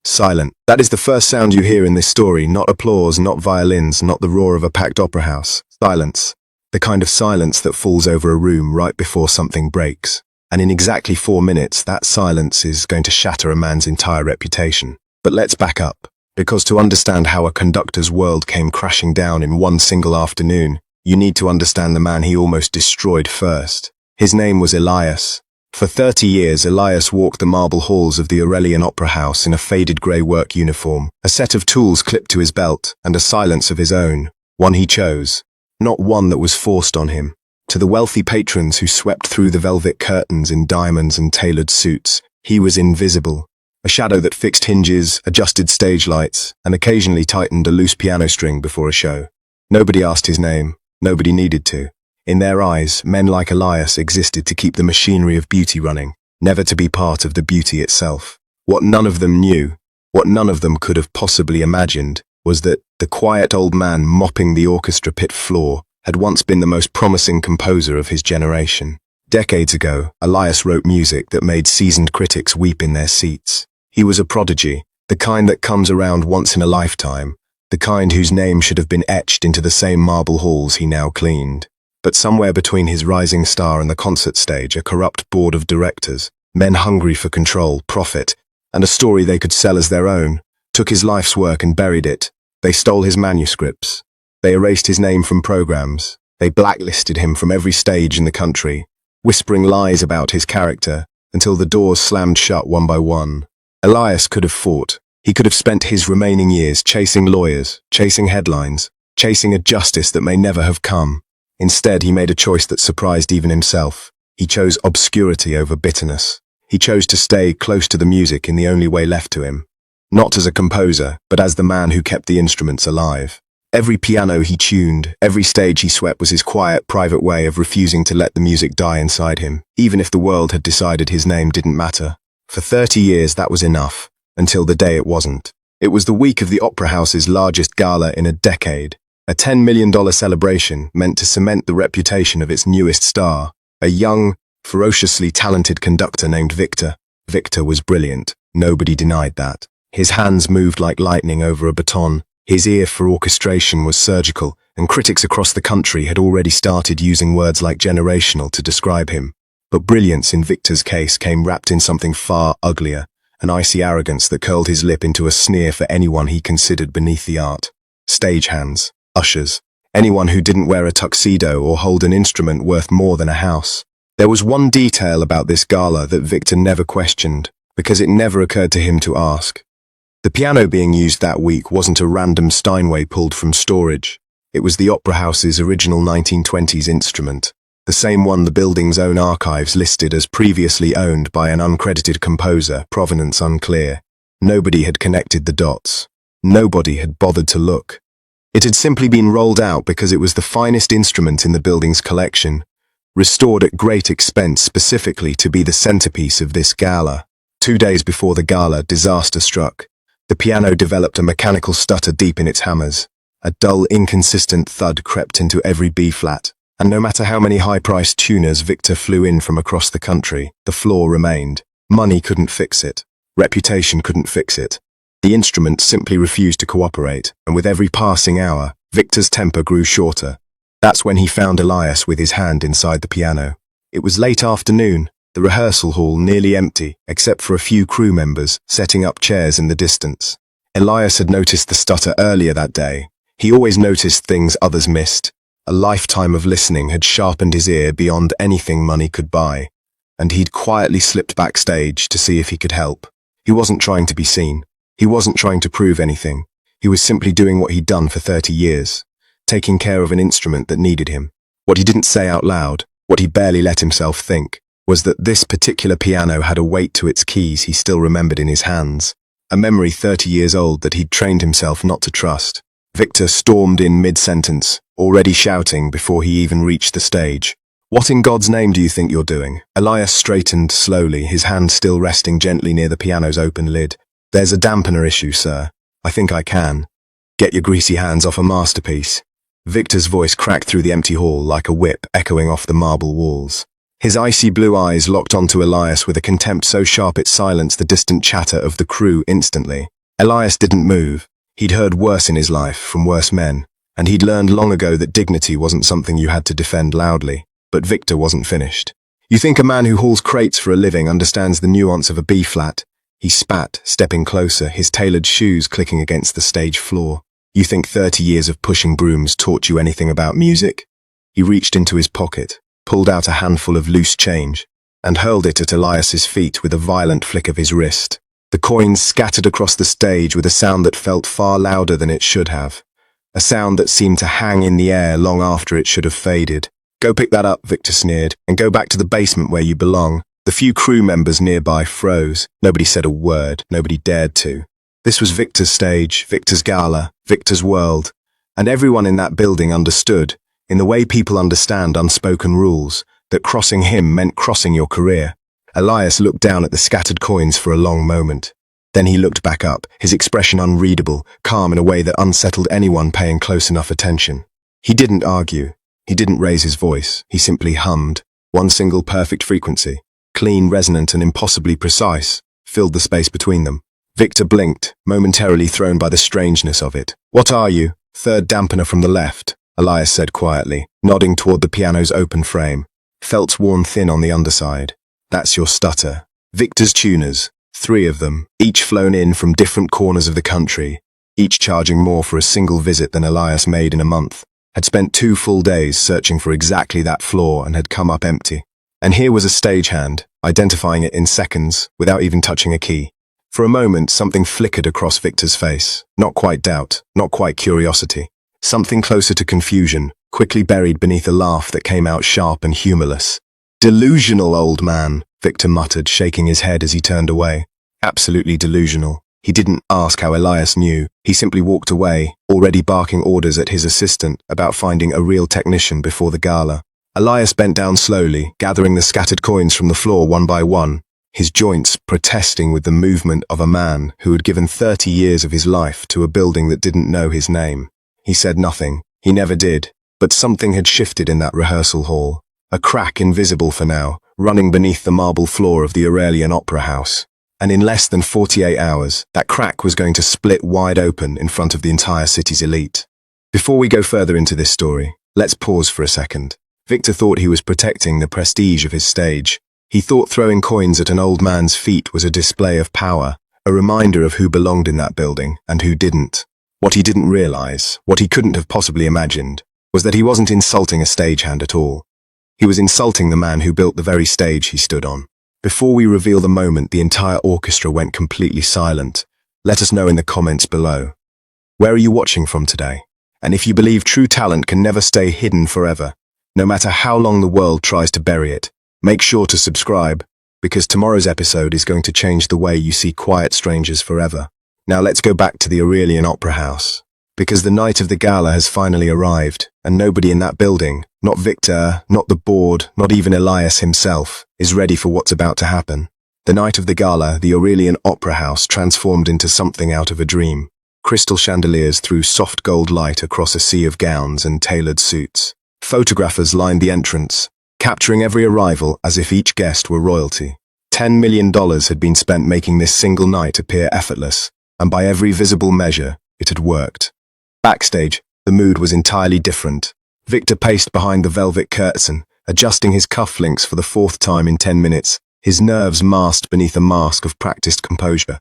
Silent. That is the first sound you hear in this story, not applause, not violins, not the roar of a packed opera house. Silence. The kind of silence that falls over a room right before something breaks. And in exactly 4 minutes, that silence is going to shatter a man's entire reputation. But let's back up, because to understand how a conductor's world came crashing down in one single afternoon, you need to understand the man he almost destroyed first. His name was Elias. For 30 years, Elias walked the marble halls of the Aurelian Opera House in a faded grey work uniform, a set of tools clipped to his belt, and a silence of his own, one he chose, not one that was forced on him. To the wealthy patrons who swept through the velvet curtains in diamonds and tailored suits, he was invisible, a shadow that fixed hinges, adjusted stage lights, and occasionally tightened a loose piano string before a show. Nobody asked his name, nobody needed to. In their eyes, men like Elias existed to keep the machinery of beauty running, never to be part of the beauty itself. What none of them knew, what none of them could have possibly imagined, was that the quiet old man mopping the orchestra pit floor had once been the most promising composer of his generation. Decades ago, Elias wrote music that made seasoned critics weep in their seats. He was a prodigy, the kind that comes around once in a lifetime, the kind whose name should have been etched into the same marble halls he now cleaned. But somewhere between his rising star and the concert stage, a corrupt board of directors, men hungry for control, profit, and a story they could sell as their own, took his life's work and buried it. They stole his manuscripts. They erased his name from programs. They blacklisted him from every stage in the country, whispering lies about his character until the doors slammed shut one by one. Elias could have fought. He could have spent his remaining years chasing lawyers, chasing headlines, chasing a justice that may never have come. Instead, he made a choice that surprised even himself. He chose obscurity over bitterness. He chose to stay close to the music in the only way left to him. Not as a composer, but as the man who kept the instruments alive. Every piano he tuned, every stage he swept was his quiet, private way of refusing to let the music die inside him, even if the world had decided his name didn't matter. For 30 years that was enough, until the day it wasn't. It was the week of the Opera House's largest gala in a decade. A $10 million celebration meant to cement the reputation of its newest star, a young, ferociously talented conductor named Victor. Victor was brilliant, nobody denied that. His hands moved like lightning over a baton, his ear for orchestration was surgical, and critics across the country had already started using words like generational to describe him. But brilliance in Victor's case came wrapped in something far uglier, an icy arrogance that curled his lip into a sneer for anyone he considered beneath the art. Stagehands, ushers, anyone who didn't wear a tuxedo or hold an instrument worth more than a house. There was one detail about this gala that Victor never questioned, because it never occurred to him to ask. The piano being used that week wasn't a random Steinway pulled from storage. It was the Opera House's original 1920s instrument, the same one the building's own archives listed as previously owned by an uncredited composer, provenance unclear. Nobody had connected the dots. Nobody had bothered to look. It had simply been rolled out because it was the finest instrument in the building's collection, restored at great expense specifically to be the centerpiece of this gala. 2 days before the gala, disaster struck. The piano developed a mechanical stutter deep in its hammers. A dull, inconsistent thud crept into every B-flat, and no matter how many high-priced tuners Victor flew in from across the country, the flaw remained. Money couldn't fix it. Reputation couldn't fix it. The instrument simply refused to cooperate, and with every passing hour, Victor's temper grew shorter. That's when he found Elias with his hand inside the piano. It was late afternoon, the rehearsal hall nearly empty, except for a few crew members setting up chairs in the distance. Elias had noticed the stutter earlier that day. He always noticed things others missed. A lifetime of listening had sharpened his ear beyond anything money could buy, and he'd quietly slipped backstage to see if he could help. He wasn't trying to be seen. He wasn't trying to prove anything. He was simply doing what he'd done for 30 years, taking care of an instrument that needed him. What he didn't say out loud, what he barely let himself think, was that this particular piano had a weight to its keys he still remembered in his hands, a memory 30 years old that he'd trained himself not to trust. Victor stormed in mid-sentence, already shouting before he even reached the stage. "What in God's name do you think you're doing?" Elias straightened slowly, his hand still resting gently near the piano's open lid. "There's a dampener issue, sir. I think I can." "Get your greasy hands off a masterpiece." Victor's voice cracked through the empty hall like a whip echoing off the marble walls. His icy blue eyes locked onto Elias with a contempt so sharp it silenced the distant chatter of the crew instantly. Elias didn't move. He'd heard worse in his life from worse men, and he'd learned long ago that dignity wasn't something you had to defend loudly. But Victor wasn't finished. You think a man who hauls crates for a living understands the nuance of a B-flat? He spat, stepping closer, his tailored shoes clicking against the stage floor. You think 30 years of pushing brooms taught you anything about music? He reached into his pocket, pulled out a handful of loose change, and hurled it at Elias's feet with a violent flick of his wrist. The coins scattered across the stage with a sound that felt far louder than it should have. A sound that seemed to hang in the air long after it should have faded. Go pick that up, Victor sneered, and go back to the basement where you belong. The few crew members nearby froze. Nobody said a word. Nobody dared to. This was Victor's stage, Victor's gala, Victor's world. And everyone in that building understood, in the way people understand unspoken rules, that crossing him meant crossing your career. Elias looked down at the scattered coins for a long moment. Then he looked back up, his expression unreadable, calm in a way that unsettled anyone paying close enough attention. He didn't argue. He didn't raise his voice. He simply hummed. One single perfect frequency, clean, resonant, and impossibly precise, filled the space between them. Victor blinked, momentarily thrown by the strangeness of it. "What are you?" "Third dampener from the left," Elias said quietly, nodding toward the piano's open frame. "Felt's worn thin on the underside. That's your stutter." Victor's tuners, 3 of them, each flown in from different corners of the country, each charging more for a single visit than Elias made in a month, had spent 2 full days searching for exactly that flaw and had come up empty. And here was a stagehand, identifying it in seconds, without even touching a key. For a moment, something flickered across Victor's face. Not quite doubt, not quite curiosity. Something closer to confusion, quickly buried beneath a laugh that came out sharp and humorless. "Delusional, old man," Victor muttered, shaking his head as he turned away. Absolutely delusional. He didn't ask how Elias knew. He simply walked away, already barking orders at his assistant about finding a real technician before the gala. Elias bent down slowly, gathering the scattered coins from the floor one by one, his joints protesting with the movement of a man who had given 30 years of his life to a building that didn't know his name. He said nothing. He never did. But something had shifted in that rehearsal hall. A crack invisible for now, running beneath the marble floor of the Aurelian Opera House. And in less than 48 hours, that crack was going to split wide open in front of the entire city's elite. Before we go further into this story, let's pause for a second. Victor thought he was protecting the prestige of his stage. He thought throwing coins at an old man's feet was a display of power, a reminder of who belonged in that building and who didn't. What he didn't realize, what he couldn't have possibly imagined, was that he wasn't insulting a stagehand at all. He was insulting the man who built the very stage he stood on. Before we reveal the moment the entire orchestra went completely silent, let us know in the comments below. Where are you watching from today? And if you believe true talent can never stay hidden forever, no matter how long the world tries to bury it, make sure to subscribe, because tomorrow's episode is going to change the way you see quiet strangers forever. Now let's go back to the Aurelian Opera House, because the night of the gala has finally arrived, and nobody in that building, not Victor, not the board, not even Elias himself, is ready for what's about to happen. The night of the gala, the Aurelian Opera House transformed into something out of a dream. Crystal chandeliers threw soft gold light across a sea of gowns and tailored suits. Photographers lined the entrance, capturing every arrival as if each guest were royalty. $10 million had been spent making this single night appear effortless, and by every visible measure, it had worked. Backstage, the mood was entirely different. Victor paced behind the velvet curtain, adjusting his cufflinks for the 4th time in 10 minutes, his nerves masked beneath a mask of practiced composure.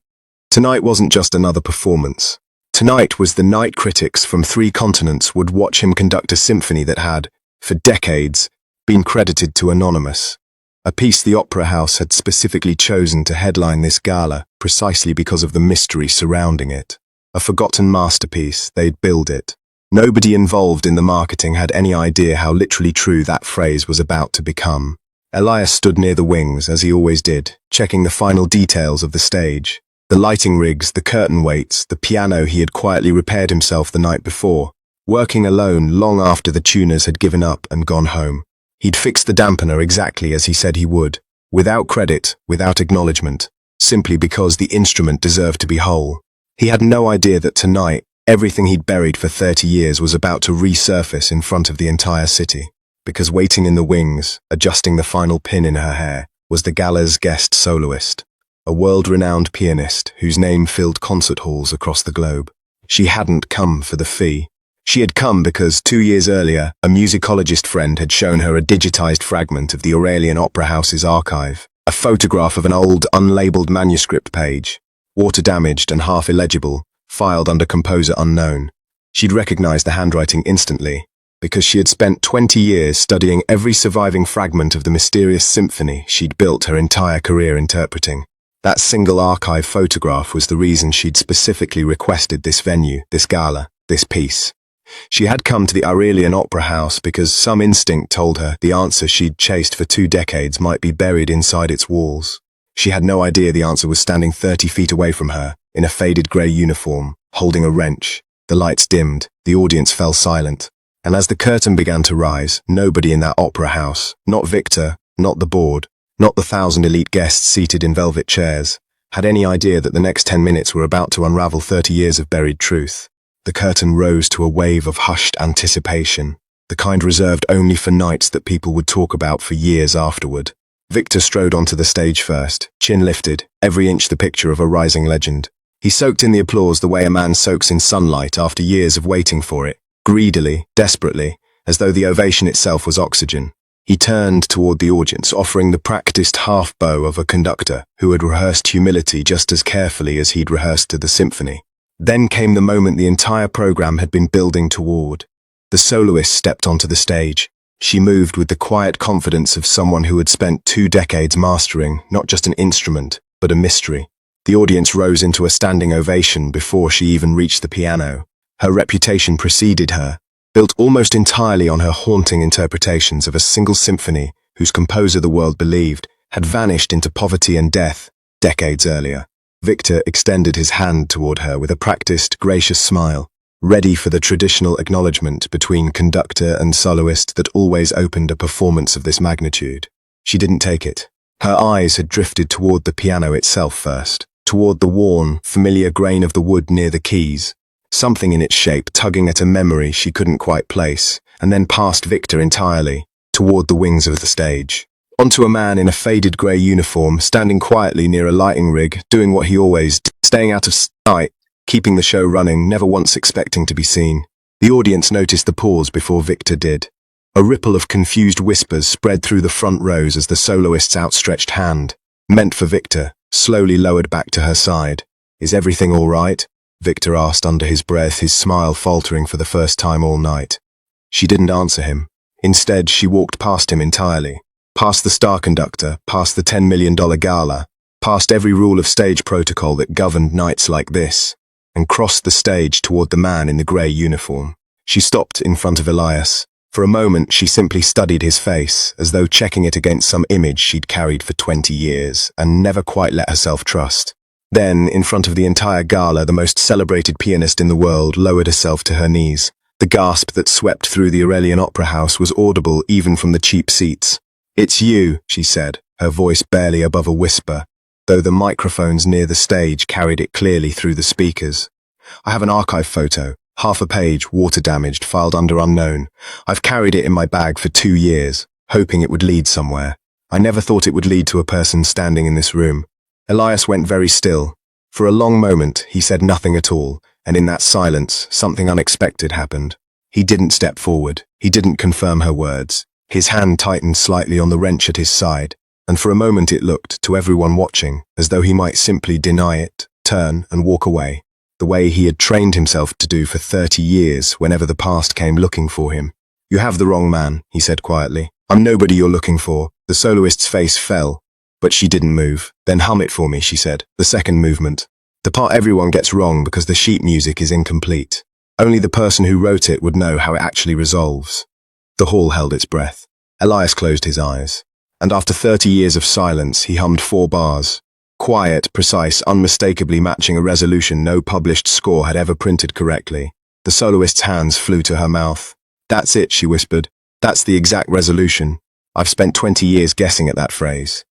Tonight wasn't just another performance. Tonight was the night critics from 3 continents would watch him conduct a symphony that had, for decades, been credited to Anonymous. A piece the Opera House had specifically chosen to headline this gala precisely because of the mystery surrounding it. A forgotten masterpiece, they'd billed it. Nobody involved in the marketing had any idea how literally true that phrase was about to become. Elias stood near the wings, as he always did, checking the final details of the stage. The lighting rigs, the curtain weights, the piano he had quietly repaired himself the night before, working alone long after the tuners had given up and gone home. He'd fixed the dampener exactly as he said he would, without credit, without acknowledgement, simply because the instrument deserved to be whole. He had no idea that tonight, everything he'd buried for 30 years was about to resurface in front of the entire city, because waiting in the wings, adjusting the final pin in her hair, was the gala's guest soloist. a world-renowned pianist whose name filled concert halls across the globe. She hadn't come for the fee. She had come because 2 years earlier, a musicologist friend had shown her a digitized fragment of the Aurelian Opera House's archive, a photograph of an old, unlabeled manuscript page, water-damaged and half illegible, filed under composer unknown. She'd recognized the handwriting instantly, because she had spent 20 years studying every surviving fragment of the mysterious symphony she'd built her entire career interpreting. That single archive photograph was the reason she'd specifically requested this venue, this gala, this piece. She had come to the Aurelian Opera House because some instinct told her the answer she'd chased for 2 decades might be buried inside its walls. She had no idea the answer was standing 30 feet away from her, in a faded grey uniform, holding a wrench. The lights dimmed, the audience fell silent. And as the curtain began to rise, nobody in that opera house, not Victor, not the board, not the 1,000 elite guests seated in velvet chairs, had any idea that the next 10 minutes were about to unravel 30 years of buried truth. The curtain rose to a wave of hushed anticipation, the kind reserved only for nights that people would talk about for years afterward. Victor strode onto the stage first, chin lifted, every inch the picture of a rising legend. He soaked in the applause the way a man soaks in sunlight after years of waiting for it, greedily, desperately, as though the ovation itself was oxygen. He turned toward the audience, offering the practiced half-bow of a conductor who had rehearsed humility just as carefully as he'd rehearsed to the symphony. Then came the moment the entire program had been building toward. The soloist stepped onto the stage. She moved with the quiet confidence of someone who had spent 2 decades mastering not just an instrument, but a mystery. The audience rose into a standing ovation before she even reached the piano. Her reputation preceded her, built almost entirely on her haunting interpretations of a single symphony whose composer the world believed had vanished into poverty and death decades earlier. Victor extended his hand toward her with a practiced, gracious smile, ready for the traditional acknowledgement between conductor and soloist that always opened a performance of this magnitude. She didn't take it. Her eyes had drifted toward the piano itself first, toward the worn, familiar grain of the wood near the keys, something in its shape tugging at a memory she couldn't quite place, and then past Victor entirely, toward the wings of the stage. Onto a man in a faded grey uniform, standing quietly near a lighting rig, doing what he always did, staying out of sight, keeping the show running, never once expecting to be seen. The audience noticed the pause before Victor did. A ripple of confused whispers spread through the front rows as the soloist's outstretched hand, meant for Victor, slowly lowered back to her side. "Is everything all right?" Victor asked under his breath, his smile faltering for the first time all night. She didn't answer him. Instead, she walked past him entirely. Past the star conductor, past the $10 million gala, past every rule of stage protocol that governed nights like this, and crossed the stage toward the man in the grey uniform. She stopped in front of Elias. For a moment, she simply studied his face, as though checking it against some image she'd carried for 20 years, and never quite let herself trust. Then, in front of the entire gala, the most celebrated pianist in the world lowered herself to her knees. The gasp that swept through the Aurelian Opera House was audible even from the cheap seats. "It's you," she said, her voice barely above a whisper, though the microphones near the stage carried it clearly through the speakers. "I have an archive photo, half a page, water-damaged, filed under unknown. I've carried it in my bag for 2 years, hoping it would lead somewhere. I never thought it would lead to a person standing in this room." Elias went very still. For a long moment, he said nothing at all, and in that silence, something unexpected happened. He didn't step forward. He didn't confirm her words. His hand tightened slightly on the wrench at his side, and for a moment it looked, to everyone watching, as though he might simply deny it, turn and walk away, the way he had trained himself to do for 30 years whenever the past came looking for him. "You have the wrong man," he said quietly. "I'm nobody you're looking for." The soloist's face fell, but she didn't move. "Then hum it for me," she said, the second movement. "The part everyone gets wrong because the sheet music is incomplete. Only the person who wrote it would know how it actually resolves." The hall held its breath. Elias closed his eyes, and after 30 years of silence, he hummed 4 bars. Quiet, precise, unmistakably matching a resolution no published score had ever printed correctly. The soloist's hands flew to her mouth. "That's it," she whispered. "That's the exact resolution. I've spent 20 years guessing at that phrase."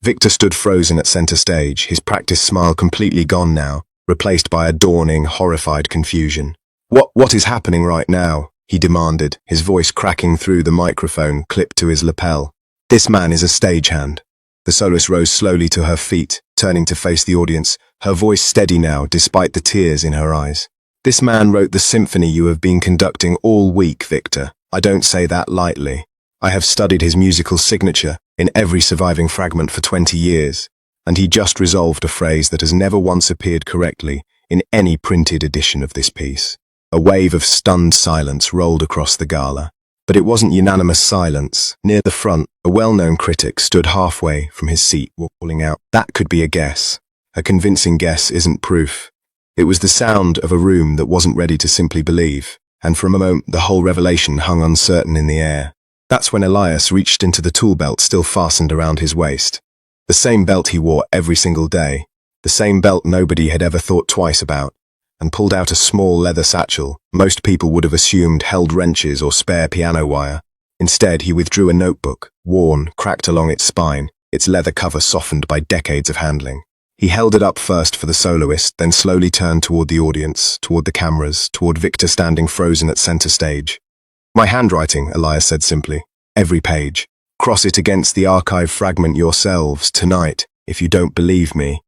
Victor stood frozen at center stage, his practiced smile completely gone now, replaced by a dawning, horrified confusion. What is happening right now?" he demanded, his voice cracking through the microphone clipped to his lapel. "This man is a stagehand. The soloist rose slowly to her feet, turning to face the audience, her voice steady now despite the tears in her eyes. "This man wrote the symphony you have been conducting all week, Victor. I don't say that lightly. I have studied his musical signature in every surviving fragment for 20 years, and he just resolved a phrase that has never once appeared correctly in any printed edition of this piece." A wave of stunned silence rolled across the gala. But it wasn't unanimous silence. Near the front, a well-known critic stood halfway from his seat, calling out, "That could be a guess. A convincing guess isn't proof." It was the sound of a room that wasn't ready to simply believe, and for a moment the whole revelation hung uncertain in the air. That's when Elias reached into the tool belt still fastened around his waist. The same belt he wore every single day, the same belt nobody had ever thought twice about, and pulled out a small leather satchel most people would have assumed held wrenches or spare piano wire. Instead, he withdrew a notebook, worn, cracked along its spine, its leather cover softened by decades of handling. He held it up first for the soloist, then slowly turned toward the audience, toward the cameras, toward Victor standing frozen at center stage. "My handwriting," Elias said simply. "Every page. Cross it against the archive fragment yourselves, tonight, if you don't believe me."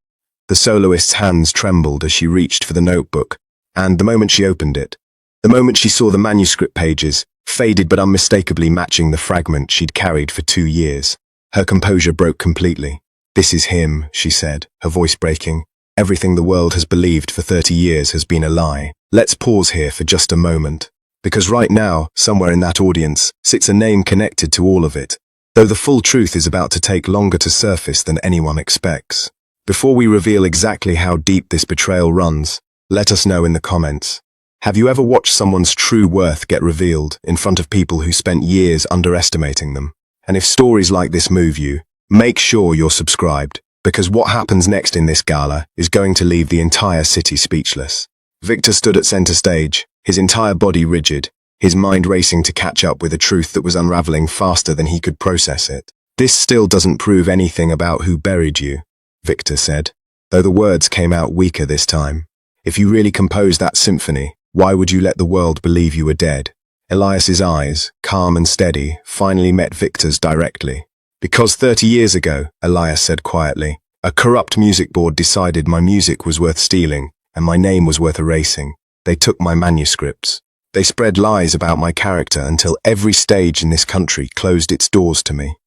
The soloist's hands trembled as she reached for the notebook, and the moment she opened it, the moment she saw the manuscript pages, faded but unmistakably matching the fragment she'd carried for 2 years, her composure broke completely. "This is him," she said, her voice breaking. "Everything the world has believed for 30 years has been a lie. Let's pause here for just a moment, because right now, somewhere in that audience, sits a name connected to all of it, though the full truth is about to take longer to surface than anyone expects. Before we reveal exactly how deep this betrayal runs, let us know in the comments. Have you ever watched someone's true worth get revealed in front of people who spent years underestimating them? And if stories like this move you, make sure you're subscribed, because what happens next in this gala is going to leave the entire city speechless. Victor stood at center stage, his entire body rigid, his mind racing to catch up with a truth that was unraveling faster than he could process it. "This still doesn't prove anything about who buried you," Victor said, though the words came out weaker this time. "If you really composed that symphony, why would you let the world believe you were dead?" Elias's eyes, calm and steady, finally met Victor's directly. "Because 30 years ago," Elias said quietly, "a corrupt music board decided my music was worth stealing and my name was worth erasing. They took my manuscripts. They spread lies about my character until every stage in this country closed its doors to me.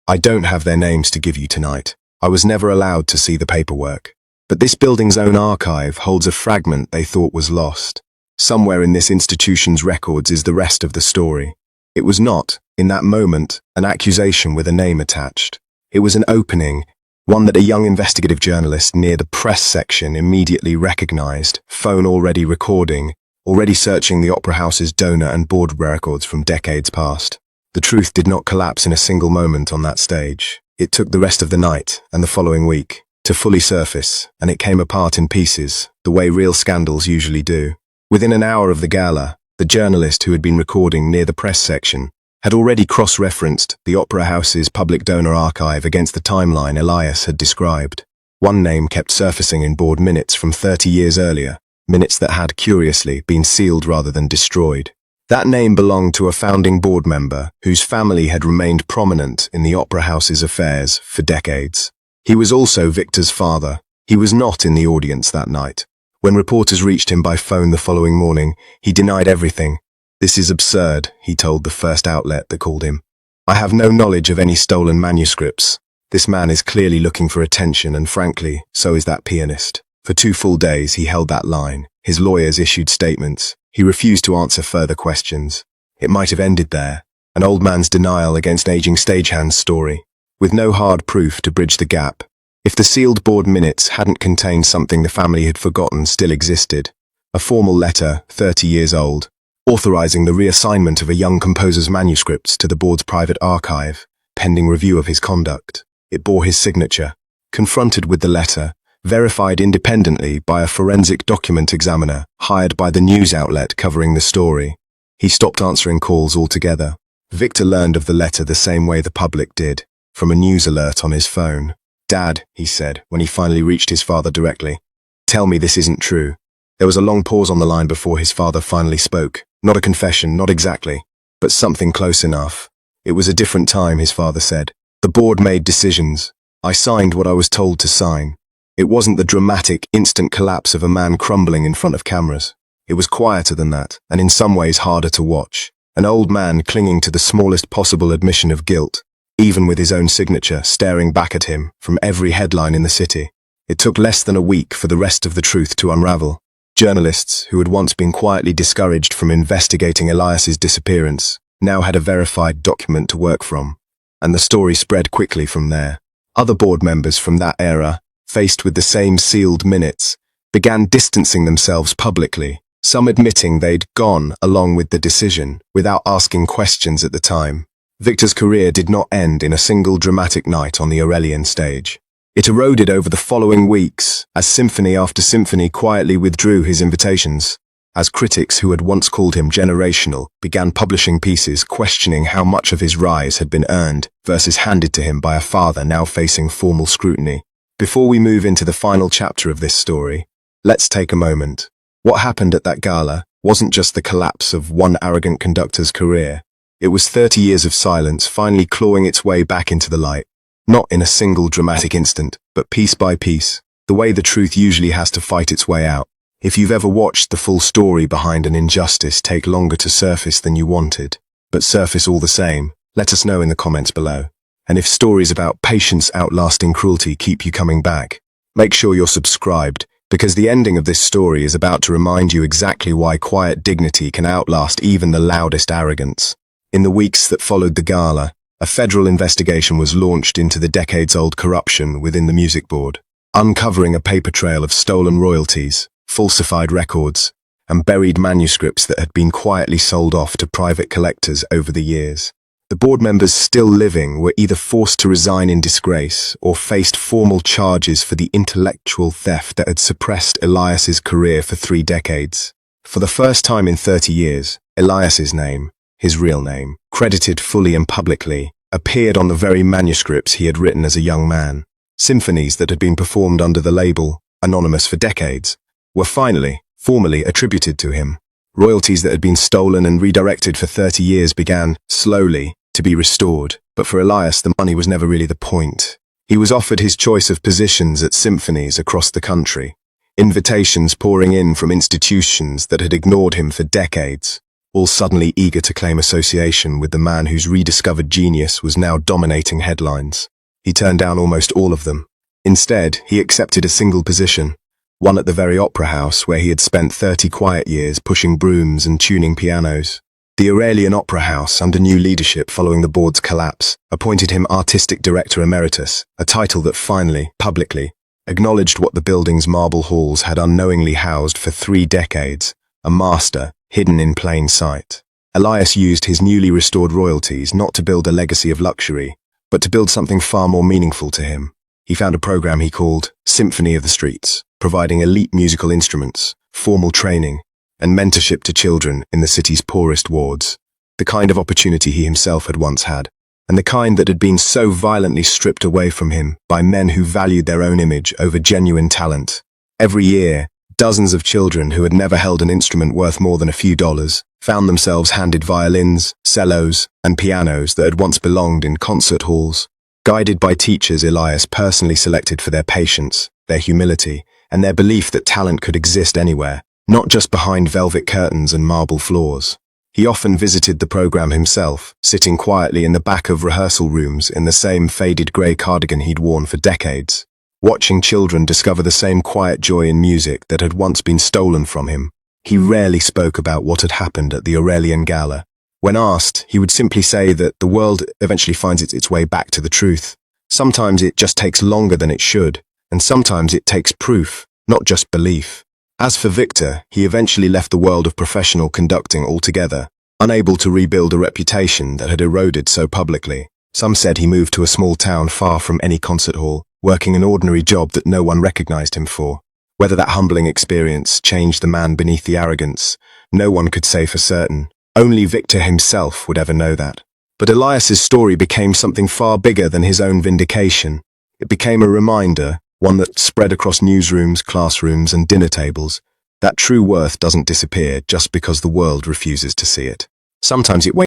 I don't have their names to give you tonight. I was never allowed to see the paperwork. But this building's own archive holds a fragment they thought was lost. Somewhere in this institution's records is the rest of the story. It was not, in that moment, an accusation with a name attached. It was an opening, one that a young investigative journalist near the press section immediately recognized, phone already recording, already searching the Opera House's donor and board records from decades past. The truth did not collapse in a single moment on that stage. It took the rest of the night and the following week to fully surface, and it came apart in pieces, the way real scandals usually do. Within an hour of the gala, the journalist who had been recording near the press section had already cross-referenced the Opera House's public donor archive against the timeline Elias had described. One name kept surfacing in board minutes from 30 years earlier, minutes that had, curiously, been sealed rather than destroyed. That name belonged to a founding board member whose family had remained prominent in the Opera House's affairs for decades. He was also Victor's father. He was not in the audience that night. When reporters reached him by phone the following morning, he denied everything. "This is absurd," he told the first outlet that called him. "I have no knowledge of any stolen manuscripts. This man is clearly looking for attention, and frankly, so is that pianist." For 2 full days he held that line. His lawyers issued statements. He refused to answer further questions. It might have ended there, an old man's denial against aging stagehand's story, with no hard proof to bridge the gap. If the sealed board minutes hadn't contained something the family had forgotten still existed, a formal letter, 30 years old, authorizing the reassignment of a young composer's manuscripts to the board's private archive, pending review of his conduct. It bore his signature. Confronted with the letter, verified independently by a forensic document examiner hired by the news outlet covering the story, he stopped answering calls altogether. Victor learned of the letter the same way the public did, from a news alert on his phone. "Dad," he said, when he finally reached his father directly, "tell me this isn't true." There was a long pause on the line before his father finally spoke. Not a confession, not exactly, but something close enough. "It was a different time," his father said. "The board made decisions. I signed what I was told to sign. It wasn't the dramatic, instant collapse of a man crumbling in front of cameras. It was quieter than that, and in some ways harder to watch. An old man clinging to the smallest possible admission of guilt, even with his own signature staring back at him from every headline in the city. It took less than a week for the rest of the truth to unravel. Journalists, who had once been quietly discouraged from investigating Elias's disappearance, now had a verified document to work from, and the story spread quickly from there. Other board members from that era, faced with the same sealed minutes, began distancing themselves publicly, some admitting they'd gone along with the decision without asking questions at the time. Victor's career did not end in a single dramatic night on the Aurelian stage. It eroded over the following weeks as symphony after symphony quietly withdrew his invitations, as critics who had once called him generational began publishing pieces questioning how much of his rise had been earned versus handed to him by a father now facing formal scrutiny. Before we move into the final chapter of this story, let's take a moment. What happened at that gala wasn't just the collapse of one arrogant conductor's career. It was 30 years of silence finally clawing its way back into the light. Not in a single dramatic instant, but piece by piece, the way the truth usually has to fight its way out. If you've ever watched the full story behind an injustice take longer to surface than you wanted, but surface all the same, let us know in the comments below. And if stories about patience outlasting cruelty keep you coming back, make sure you're subscribed, because the ending of this story is about to remind you exactly why quiet dignity can outlast even the loudest arrogance. In the weeks that followed the gala, a federal investigation was launched into the decades-old corruption within the music board, uncovering a paper trail of stolen royalties, falsified records, and buried manuscripts that had been quietly sold off to private collectors over the years. The board members still living were either forced to resign in disgrace or faced formal charges for the intellectual theft that had suppressed Elias's career for 3 decades. For the first time in 30 years, Elias's name, his real name, credited fully and publicly, appeared on the very manuscripts he had written as a young man. Symphonies that had been performed under the label, anonymous for decades, were finally, formally attributed to him. Royalties that had been stolen and redirected for 30 years began, slowly, to be restored. But for Elias, the money was never really the point. He was offered his choice of positions at symphonies across the country, invitations pouring in from institutions that had ignored him for decades, all suddenly eager to claim association with the man whose rediscovered genius was now dominating headlines. He turned down almost all of them. Instead, he accepted a single position, one at the very opera house where he had spent 30 quiet years pushing brooms and tuning pianos. The Aurelian Opera House, under new leadership following the board's collapse, appointed him Artistic Director Emeritus, a title that finally, publicly, acknowledged what the building's marble halls had unknowingly housed for 3 decades, a master hidden in plain sight. Elias used his newly restored royalties not to build a legacy of luxury, but to build something far more meaningful to him. He found a program he called Symphony of the Streets, providing elite musical instruments, formal training, and mentorship to children in the city's poorest wards, the kind of opportunity he himself had once had, and the kind that had been so violently stripped away from him by men who valued their own image over genuine talent. Every year, dozens of children who had never held an instrument worth more than a few dollars found themselves handed violins, cellos, and pianos that had once belonged in concert halls. Guided by teachers Elias personally selected for their patience, their humility, and their belief that talent could exist anywhere, not just behind velvet curtains and marble floors. He often visited the program himself, sitting quietly in the back of rehearsal rooms in the same faded grey cardigan he'd worn for decades, watching children discover the same quiet joy in music that had once been stolen from him. He rarely spoke about what had happened at the Aurelian Gala. When asked, he would simply say that the world eventually finds its way back to the truth. Sometimes it just takes longer than it should, and sometimes it takes proof, not just belief. As for Victor, he eventually left the world of professional conducting altogether, unable to rebuild a reputation that had eroded so publicly. Some said he moved to a small town far from any concert hall, working an ordinary job that no one recognized him for. Whether that humbling experience changed the man beneath the arrogance, no one could say for certain. Only Victor himself would ever know that. But Elias's story became something far bigger than his own vindication. It became a reminder, one that spread across newsrooms, classrooms, and dinner tables, that true worth doesn't disappear just because the world refuses to see it. Sometimes it waits.